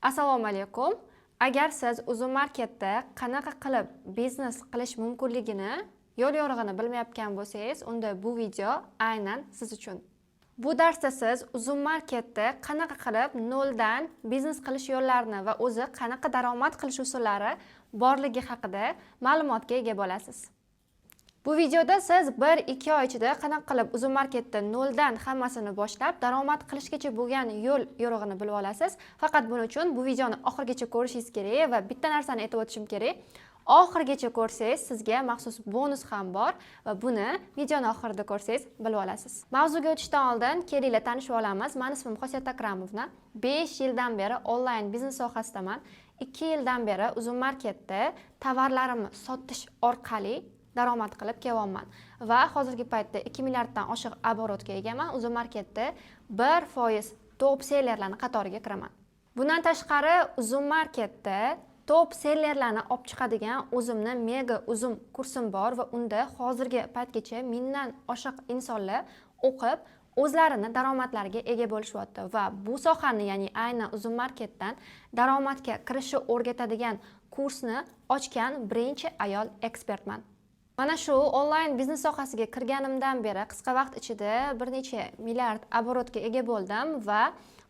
Assalomu alaykum. Agar siz Uzum marketda qanaqa qilib biznes qilish mumkinligini yo'l yorig'ini bilmayotgan bo'lsangiz, unda bu video aynan siz uchun. Bu darsda siz Uzum marketda qanaqa qilib noldan biznes qilish yo'llarini va o'zi qanaqa daromad qilish usullari borligi haqida ma'lumotga ega bo'lasiz. Bu videoda siz 1-2 oy ichida qanaqa qilib Uzum marketda noldan hammasini boshlab daromad qilishgacha bo'lgan yo'l yorug'ini bilib olasiz. Faqat buning uchun bu videoni oxirigacha ko'rishingiz kerak va bitta narsani aytib o'tishim kerak. Oxirigacha ko'rsangiz sizga maxsus bonus ham bor va buni videoni oxirida ko'rsangiz bilib olasiz. Mavzuga o'tishdan oldin kelinglar tanishib olamiz. Men ismim Xosiyat Akramovna. 5 yildan beri onlayn biznes sohasidaman. 2 yildan beri Uzum marketda tovarlarimni sotish orqali daromad qilib kelyapman va hozirgi paytda 2 milliarddan oshiq оборотga egaman. Uzum marketda 1% top sellerlarning qatoriga kiraman. Bundan tashqari Uzum marketda top sellerlarni olib chiqadigan o'zimning mega uzum kursim bor va unda hozirgi paytgacha 1000 dan oshiq insonlar o'qib o'zlarini daromadlariga ega bo'lishyapti va bu sohani, ya'ni aynan Uzum marketdan daromadga kirishni o'rgatadigan kursni ochgan birinchi ayol ekspertman. Mana shu onlayn biznes sohasiga kirganimdan beri qisqa vaqt ichida bir necha milliard оборотga ega bo'ldim va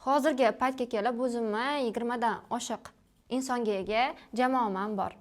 hozirgi paytga kelib o'zimni 20 dan oshiq insonga ega jamoam ham bor.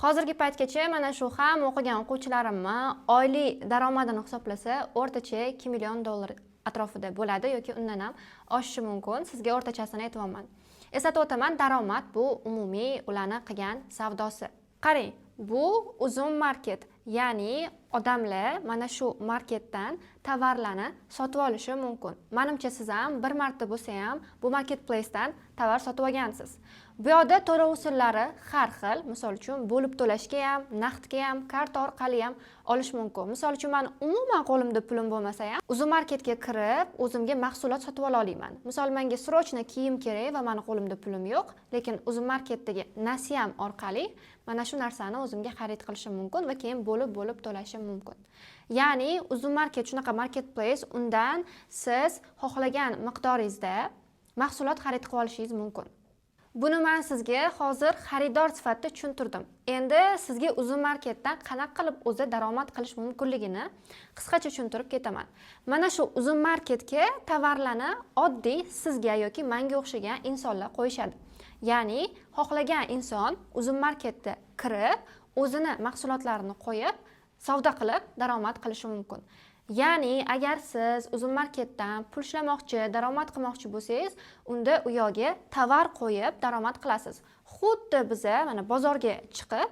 Hozirgi paytgacha mana shu ham o'qigan o'quvchilarimni oylik daromadini hisoblasa o'rtacha 2 million dollar atrofida bo'ladi yoki undan ham oshishi mumkin. Sizga o'rtachasini aytibman. Eslatib o'taman, daromad bu umumiy ularni qilgan savdosi. Qarang, bu Uzum market, ya'ni odamlar mana shu marketdan tovarlarni sotib olishi mumkin. Menimcha siz ham bir marta bo'lsa ham bu marketplacedan tovar sotib olgansiz. Bu yerda to'lov usullari har xil. Misol uchun bo'lib to'lashga ham, naqdga ham, karta orqali ham olish mumkin. Misol uchun men umuman qo'limda pulim bo'lmasa ham Uzum marketga kirib o'zimga mahsulot sotib ola olaman. Misol menga srochna kiyim kerak va meni qo'limda pulim yo'q, lekin Uzum marketdagi nasiyam orqali mana shu narsani o'zimga xarid qilishim mumkin va keyin bo'lib to'lashim mumkin. Ya'ni Uzum market shunaqa marketplace, undan siz xohlagan miqdoringizda mahsulot xarid qilib olishingiz mumkin. Buni men sizga hozir xaridor sifatida tushuntirdim. Endi sizga Uzum marketdan qanaqa qilib o'zi daromad qilish mumkinligini qisqacha tushuntirib ketaman. Mana shu Uzum marketga tovarlarni oddiy sizga yoki menga o'xshagan insonlar qo'yishadi. Ya'ni xohlagan inson Uzum marketga kirib, o'zini mahsulotlarini qo'yib, savdo qilib daromad qilishi mumkin. Ya'ni agar siz Uzum marketdan pul ishlamoqchi, daromad qilmoqchi bo'lsangiz, unda u yo'ga tovar qo'yib daromad qilasiz. Xuddi biz mana bozorga chiqib,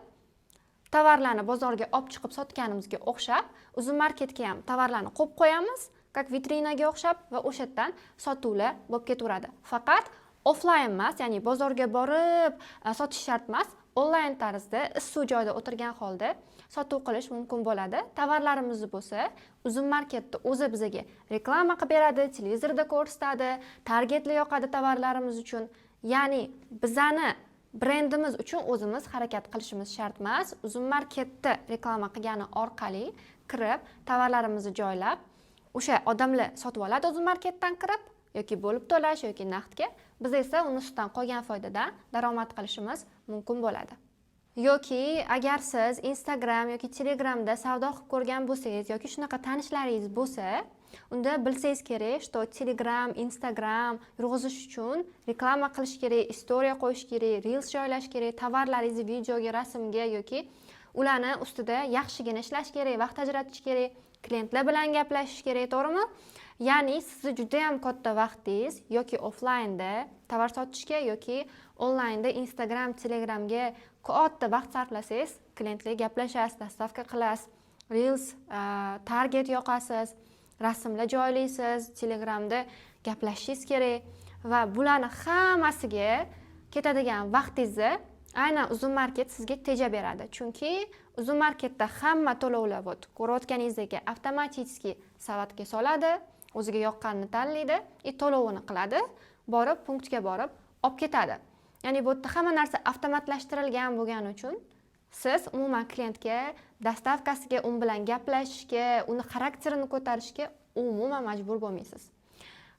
tovarlarni bozorga olib chiqib sotganimizga o'xshab, Uzum marketga ham tovarlarni qo'yib qo'yamiz, как vitrinaga o'xshab va o'shadan sotuvlar bo'lib ketaveradi. Faqat offline emas, ya'ni bozorga borib sotish shart emas. Onlayn tarzda issiq joyda o'tirgan holda sotuv qilish mumkin bo'ladi. Tovarlarimiz bo'lsa, Uzum marketda o'zi bizga reklama qilib beradi, televizorda ko'rsatadi, targetli yoqadi tovarlarimiz uchun. Ya'ni bizani brendimiz uchun o'zimiz harakat qilishimiz shart emas. Uzum marketda reklama qilgani orqali kirib, tovarlarimizni joylab, o'sha odamlar sotib oladi Uzum marketdan kirib, yoki bo'lib to'lash yoki naqdga. Biz esa uni ustidan qolgan foydadan daromad qilishimiz mumkin bo'ladi. Yoki agar siz Instagram yoki Telegramda savdo qilib ko'rgan bo'lsangiz yoki shunaqa tanishlaringiz bo'lsa, unda bilsangiz kerak, что Telegram, Instagram yurg'izish uchun reklama qilish kerak, istoriya qo'yish kerak, reels joylash kerak, tovarlaringizni videoga, rasmga yoki ularni ustida yaxshigina ishlash kerak, vaqt ajratish kerak, klientlar bilan gaplashish kerak, to'g'rimi? Ya'ni sizni juda ham katta vaqtingiz yoki offlaynda tovar sotishga yoki onlaynda Instagram, Telegramga katta vaqt sarflasangiz, klientlarga gaplashasiz, dastavka qilasiz, reels, target yoqasiz, rasmlar joylaysiz, Telegramda gaplashishingiz kerak va bularning hammasiga ketadigan vaqtingizni aynan Uzum market sizga tejab beradi. Chunki Uzum marketda hamma to'lovlar ko'rayotganingizdek avtomatik savatga soladi, o'ziga yoqqanini tanlaydi, to'lovini qiladi, borib punktga borib olib ketadi. Ya'ni bu yerda hamma narsa avtomatlashtirilgan bo'lgani uchun siz umuman klientga, dastavkasiga, u bilan gaplashishga, uni xarakterini ko'tarishga umuman majbur bo'lmaysiz.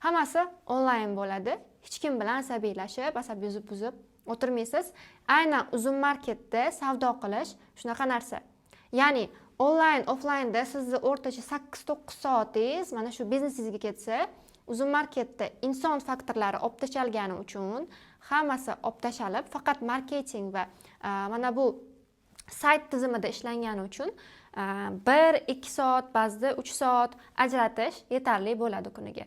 Hammasi onlayn bo'ladi. Hech kim bilan asabiylashib, asab buzib o'tirmaysiz. Aynan uzun marketda savdo qilish shunaqa narsa. Ya'ni onlayn, offlaynda sizni o'rtacha 8-9 soatingiz mana shu biznesingizga ketsa, uzun marketda inson faktorlari optashalgani uchun hammasi optashalib, faqat marketing va mana bu sayt tizimida ishlangani uchun 1-2 soat, ba'zida 3 soat ajratish yetarli bo'ladi kuniga.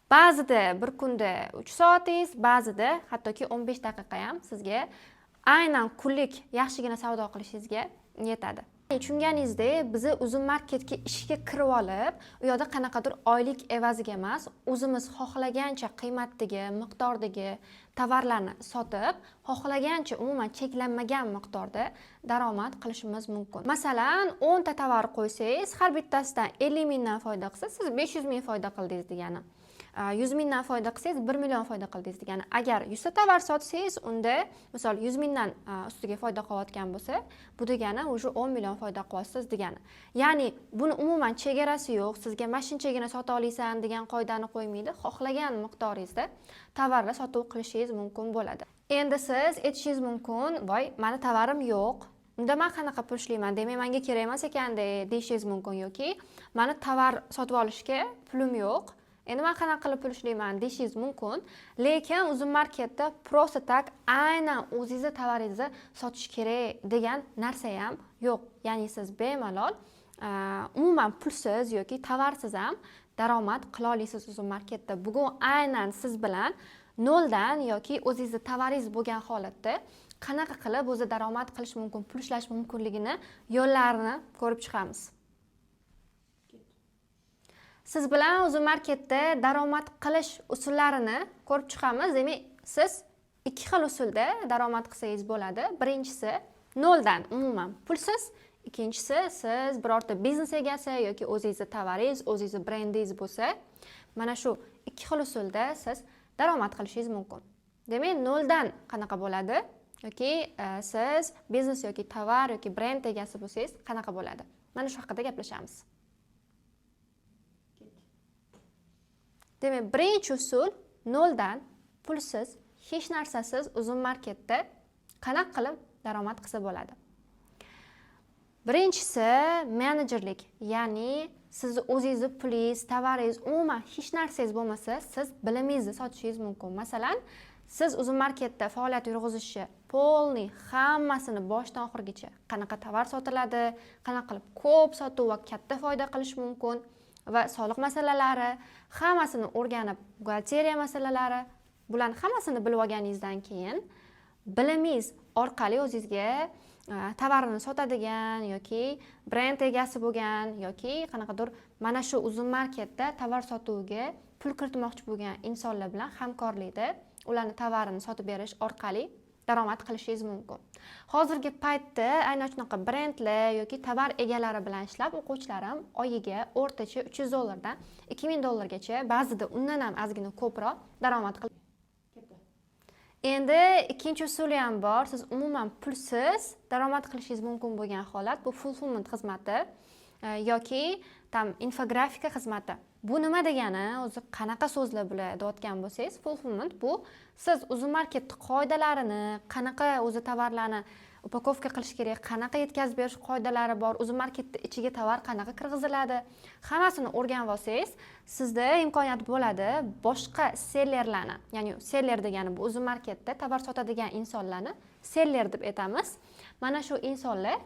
Ba'zida bir kunda 3 soatingiz, ba'zida hattoki 15 daqiqa ham sizga aynan kunlik yaxshigina savdo qilishingizga yetadi. Tushunganingizdek, bizni uzun marketga ishga kirib olib, u yerda qanaqadir oylik evaziga emas, o'zimiz xohlagancha qiymatdagi, miqdordagi tovarlarni sotib, xohlagancha umuman cheklanmagan miqdorda daromad qilishimiz mumkin. Masalan, 10 ta tovar qo'ysangiz, har bittasidan 50 mingdan foyda qilsa, siz 500 ming foyda qildingiz degani. 100 mingdan foyda qilsangiz 1 million foyda qildingiz degani. Agar 100 ta tovar sotsangiz, unda misol 100 mingdan ustiga foyda qilayotgan bo'lsa, bu degani o'sha 10 million foyda qilyapsiz degani. Ya'ni buni umuman chegarasi yo'q, sizga mashinchagina sota olasan degan qoidani qo'ymaydi. Xohlagan miqdoringizda tovarni sotib qilishingiz mumkin bo'ladi. Endi siz aytishingiz mumkin, "Voy, meni tovarim yo'q. Unda men qanaqa pul ishlayman? Demak, menga kerak emas ekan-da" deyishingiz mumkin yoki "Meni tovar sotib olishga pulim yo'q. Endi men qanaqa qilib pul ishlayman" deyishingiz mumkin. Lekin uzun marketda prosta tak aynan o'zingizni tovaringizni sotish kerak degan narsa ham yo'q. Ya'ni siz bemalol umuman pulsiz yoki tovarsiz ham daromad qila olasiz uzun marketda. Bugun aynan siz bilan noldan yoki o'zingizni tovaringiz bo'lgan holatda qanaqa qilib o'zi daromad qilish mumkin, pul ishlash mumkinligini yo'llarini ko'rib chiqamiz. Siz bilan uzun marketda daromad qilish usullarini ko'rib chiqamiz. Demak, siz ikki xil usulda daromad qilsangiz bo'ladi. Birinchisi noldan umuman pulsiz, ikkinchisi siz birorta biznes egasi yoki o'zingizni tovaringiz, o'zingizni brendingiz bo'lsa, mana shu ikki xil usulda siz daromad qilishingiz mumkin. Demak, noldan qanaqa bo'ladi? Yoki siz biznes yoki tovar yoki brend egasi bo'lsangiz, qanaqa bo'ladi? Mana shu haqida gaplashamiz. Demak, birinchi usul noldan pulsiz, hech narsasiz uzun marketda qanaqa qilib daromad qilsa bo'ladi. Birinchisi menejerlik, ya'ni siz o'zingizni pulingiz, tovaringiz, umuman hech narsangiz bo'lmasa, siz bilimingizni sotishingiz mumkin. Masalan, siz uzun marketda faoliyat yurg'izishni polni hammasini boshdan oxirigacha qanaqa tovar sotiladi, qanaqa qilib ko'p sotuv va katta foyda qilish mumkin va soliq masalalari hammasini o'rganib, buxgalteriya masalalari, bularni hammasini bilib olganingizdan keyin bilimingiz orqali o'zingizga tovarni sotadigan yoki brend egasi bo'lgan yoki qanaqadir mana shu uzun marketda tovar sotuviga pul kiritmoqchi bo'lgan insonlar bilan hamkorlikda ularni tovarini sotib berish orqali daromad qilishingiz mumkin. Hozirgi paytda aynan shunaqa brendlar yoki tovar egalari bilan ishlab, o'quvchilarim oyiga o'rtacha $300 dan $2000 gacha, ba'zida undan ham ozgina ko'proq daromad qiladi. Endi ikkinchi usuli ham bor. Siz umuman pulsiz daromad qilishingiz mumkin bo'lgan holat bu fulfillment xizmati yoki tam infografika xizmati. Bu nima degani? O'zi qanaqa so'zlar bilan aytayotgan bo'lsangiz, fulfillment bu siz uzun market qoidalarini, qanaqa o'zi tovarlarni upakovka qilish kerak, qanaqa yetkazib berish qoidalari bor, uzun marketda ichiga tovar qanaqa kirgiziladi, hammasini o'rganib olsangiz, sizda imkoniyat bo'ladi boshqa sellerlarni, ya'ni seller degani bu uzun marketda tovar sotadigan insonlarni seller deb aytamiz. Mana shu insonlar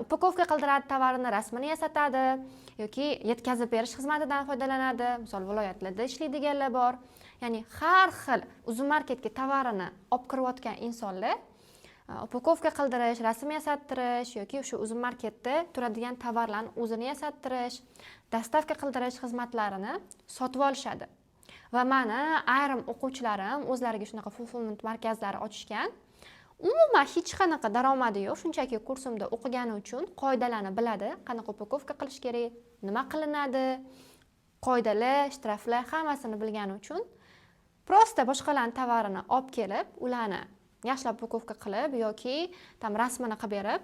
upakovka qildiradi, tovarini rasmini yasatadi yoki yetkazib berish xizmatidan foydalanadi. Misol viloyatlarda ishlaydiganlar bor. Ya'ni har xil uzun marketga tovarini olib kirayotgan insonlar upakovka qildirish, rasm yasattirish yoki shu uzun marketda turadigan tovarlarni o'zini yasattirish, dostavka qildirish xizmatlarini sotib olishadi. Va meni ayrim o'quvchilarim o'zlariga shunaqa fulfillment markazlari ochishgan. Umuman hech qanaqa daromadi yo'q, shunchaki kursimda o'qigani uchun qoidalarni biladi, qanaqa upakovka qilish kerak, nima qilinadi, qoidalar, shtraflar hammasini bilgani uchun prosta boshqalarning tovarini olib kelib, ularni yaxshilab upakovka qilib yoki tam rasmini qilib berib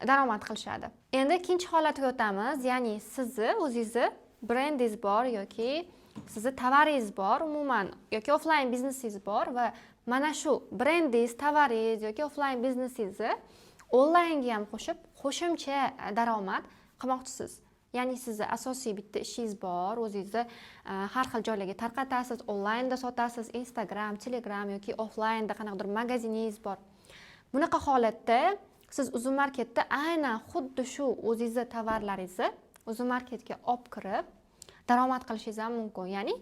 daromad qilishadi. Endi ikkinchi holatga o'tamiz, ya'ni sizni o'zingizni brendingiz bor yoki sizni tovaringiz bor, umuman yoki offline biznesingiz bor va mana shu brendingiz, tovaringiz yoki offline biznesingizni onlaynga ham qo'shib qo'shimcha daromad qilmoqchisiz. Ya'ni sizni asosiy bitta ishingiz bor, o'zingizni har xil joylarga tarqatasiz, onlaynda sotasiz, Instagram, Telegram yoki offlaynda qanaqadir magaziningiz bor. Bunaqa holatda siz Uzum Marketda aynan xuddi shu o'zingizni tovarlaringizni Uzum Marketga olib kirib daromad qilishingiz ham mumkin. Ya'ni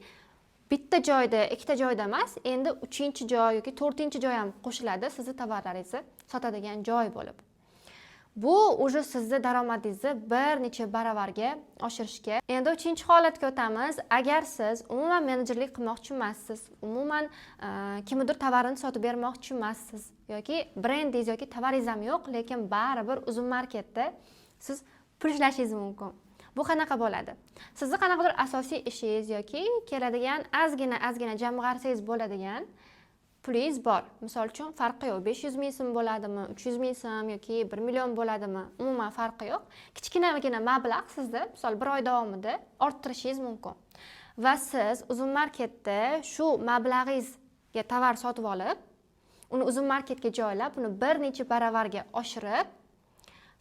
bitta joyda, ikkita joyda emas, endi 3-joy yoki 4-joy ham qo'shiladi sizni tovarlaringizni sotadigan joy bo'lib. Bu уже sizni daromadingizni bir necha baravarga oshirishga. Endi 3-holatga o'tamiz. Agar siz umuman menejerlik qilmoqchi emassiz, umuman kimnidir tovarini sotib bermoqchi emassiz yoki brendingiz yoki tovaringiz ham yo'q, lekin baribir Uzum Marketda siz pul ishlashingiz mumkin. Bu qanaqa bo'ladi? Sizni qanaqadir asosiy ishingiz yoki keladigan ozgina jamg'arsangiz bo'ladigan pulingiz bor. Misol uchun farqi yo'q. 500 ming so'm bo'ladimi, 300 ming so'm yoki 1 million bo'ladimi? Umuman farqi yo'q. Kichkinagina mablag' sizni misol 1 oy davomida orttirishingiz mumkin. Va siz Uzum Marketda shu mablag'ingizga tovar sotib olib, uni Uzum Marketga joylab, uni bir necha baravarga oshirib,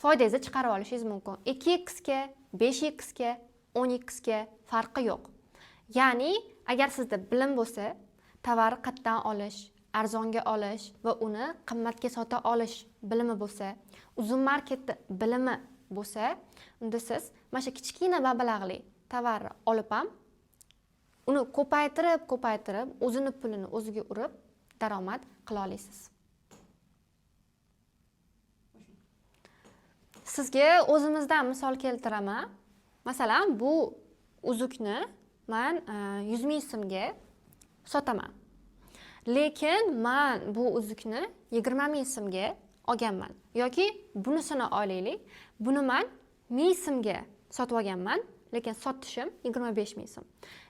foydangizni chiqarib olishingiz mumkin. 2x ga, 5x ga, 10x ga farqi yo'q. Ya'ni agar sizda bilim bo'lsa, tovarni qayerdan olish, arzonga olish va uni qimmatga sota olish bilimi bo'lsa, Uzum Marketda bilimi bo'lsa, unda siz mana shu kichkina mablag'li tovarni olib ham uni ko'paytirib, o'zini pulini o'ziga urib daromad qila olasiz. Sizga o'zimizdan misol keltiraman. Masalan, bu uzukni men 100 ming so'mga sotaman. Lekin men bu uzukni 20 ming so'mga olganman. Yoki bunisini olaylik. Buni men 1000 so'mga sotib olganman, lekin sotishim 25 ming so'm.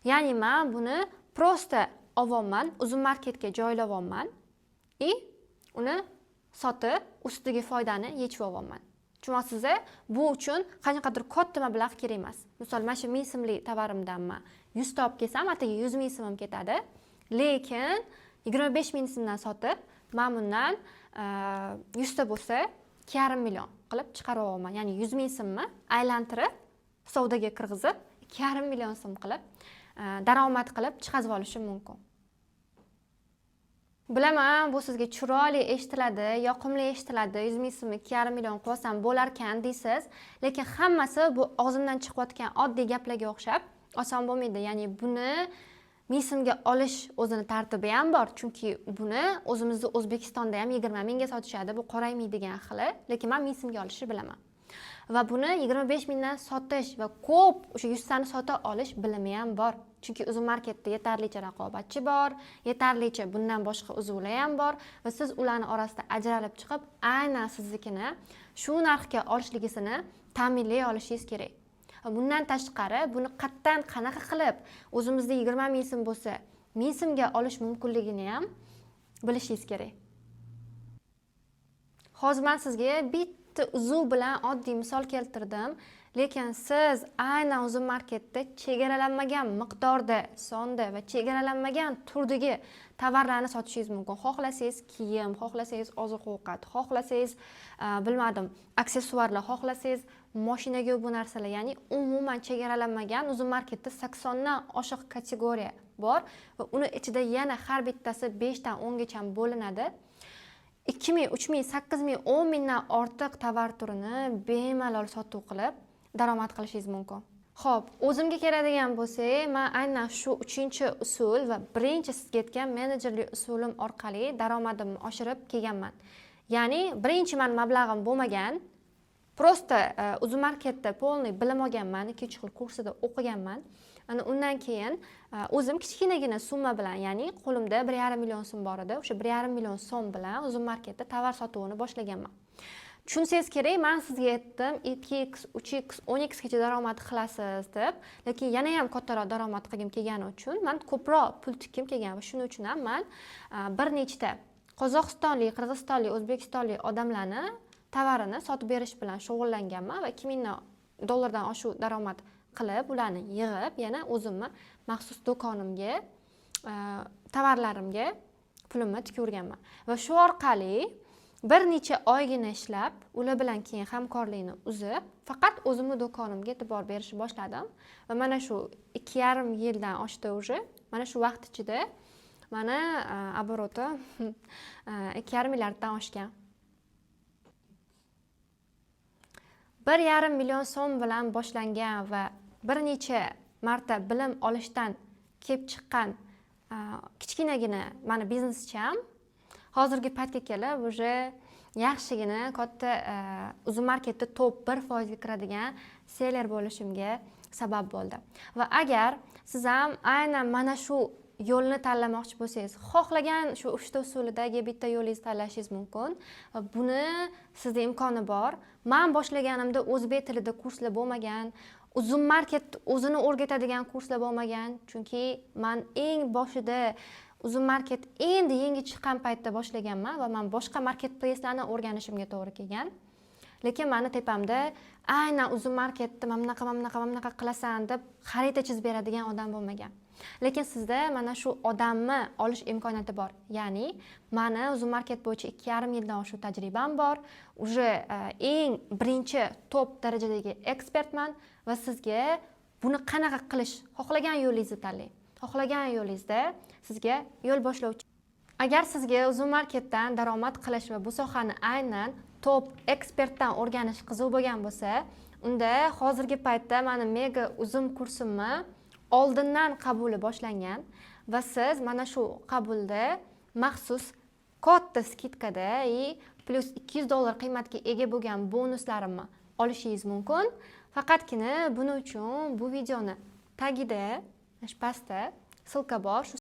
Ya'ni men buni prosta olganman, Uzum Marketga joylab olganman va uni sotib ustiga foydani yechib olganman. Tushunasizmi? Bu uchun qanaqadir katta mablag' kerak emas. Misol, mana shu 1000 so'mlik tovarimdan men 100 ta olib kelsam, ataga 100 ming so'm ketadi. Lekin 25 ming so'mdan sotib, men bundan 100 ta bo'lsa 2,5 million qilib chiqarib olaman. Ya'ni 100 ming so'mni aylantirib, savdoga kirgizib, 2,5 million so'm qilib daromad qilib chiqazib olishim mumkin. Bilaman, bu sizga chiroyli eshitiladi, yoqimli eshitiladi. 100 ming so'm 2,5 million qilsam bo'lar ekan deysiz, lekin hammasi bu og'zimdan chiqayotgan oddiy gaplarga o'xshab oson bo'lmaydi. Ya'ni buni 1000 so'mga olish o'zini tartibi ham bor, chunki buni o'zimizda O'zbekistonda ham 20 mingga sotishadi. Bu qoraymaydigan xili, lekin men 1000 so'mga olishni bilaman. Va buni 25 mingdan sotish va ko'p o'sha 100 tani sota olish bilimi ham bor. Chunki Uzum Marketda yetarlicha raqobatchi bor, yetarlicha bundan boshqa uzuvlar ham bor va siz ularning orasida ajralib chiqib, aynan siznikini shu narxga olishligisini ta'minlay olishingiz kerak. Bundan tashqari, buni qanaqa qilib o'zimizda 20 ming so'm bo'lsa, 1000 so'mga olish mumkinligini ham bilishingiz kerak. Hozir men sizga bitta uzuv bilan oddiy misol keltirdim, lekin siz aynan Uzum Marketda chegaralanmagan miqdorda, sonda va chegaralanmagan turdagi tovarlarni sotishingiz mumkin. Xohlasangiz kiyim, xohlasangiz oziq-ovqat, xohlasangiz bilmadim, aksessuarlar, xohlasangiz mashinaga bu narsalar, ya'ni umuman chegaralanmagan Uzum Marketda 80 dan oshiq kategoriya bor va uni ichida yana har bittasi 5 dan 10 gacha bo'linadi. 2000, 3000, 8000, 10 mingdan ortiq tovar turini bemalol sotuv qilib daromad qilishingiz mumkin. Xo'p, o'zimga keladigan bo'lsak, men aynan shu 3-usul va birinchi sizga aytgan menejerlik usulim orqali daromadimni oshirib kelganman. Ya'ni birinchi men mablag'im bo'lmagan, prosta Uzum Marketda polniy bilim olganman, 2-3 xil kursida o'qiganman. Ana undan keyin o'zim kichkinagina summa bilan, ya'ni qo'limda 1,5 million so'm bor edi. O'sha 1,5 million so'm bilan Uzum Marketda tovar sotuvini boshlaganman. Tushunsangiz kerak, men sizga aytdim 2x, 3x, 10x gacha daromad qilasiz deb, lekin yana ham kattaroq daromad qilgim kelgani uchun men ko'proq pul tikkim kelgan va shuning uchun ham men bir nechta Qozog'istonlik, Qirg'izistonlik, O'zbekistonlik odamlarni tovarini sotib berish bilan shug'ullanganman va $2000 oshiq daromad qilib, ularni yig'ib, yana o'zimni maxsus do'konimga, tovarlarimga pulimni tikaverganman. Va shu orqali bir necha oygina ishlab, ular bilan keyin hamkorlikni uzib, faqat o'zimni do'konimga e'tibor berishni boshladim. Va mana shu 2,5 yildan oshdi уже. Mana shu vaqt ichida mana oboroti 2,5 milliarddan oshgan. 1,5 million so'm bilan boshlangan va bir necha marta bilim olishdan kelib chiqqan kichkinagina mani biznescham hozirgi paytga kelib уже yaxshigina katta UzMarketda top 1% ga kiradigan seller bo'lishimga sabab bo'ldi. Va agar siz ham aynan mana shu yo'lni tanlamoqchi bo'lsangiz, xohlagan shu 3 ta usulidagi bitta yo'lingizni tanlashingiz mumkin. Va buni sizda imkoni bor. Men boshlaganimda o'zbek tilida kurslar bo'lmagan, UzMarket o'zini o'rgatadigan kurslar bo'lmagan, chunki men eng boshida UzMarket endi yangi chiqqan paytda boshlaganman va men boshqa marketplace'larni o'rganishimga to'g'ri kelgan. Lekin meni tepamda aynan UzMarketda mana bunaqa qilasan deb xarita chizib beradigan odam bo'lmagan. Lekin sizda mana shu odamni olish imkoniyati bor. Ya'ni meni UzMarket bo'yicha 2,5 yildan oshiq tajribam bor. Уже eng birinchi top darajadagi ekspertman va sizga buni qanaqa qilish, xohlagan yo'lingizni tanlang. Xohlagan yo'lingizda sizga yo'l boshlovchi. Agar sizga UzMarketdan daromad qilish va bu sohani aynan top ekspertdan o'rganish qiziq bo'lgan bo'lsa, unda hozirgi paytda meni mega uzum kursimni oldindan qabuli boshlangan va siz mana shu qabulda maxsus katta skidkada plus $200 qiymatga ega bo'lgan bonuslarimni olishingiz mumkin. Faqatgina buning uchun bu videoni tagida, pastda ссылка bor.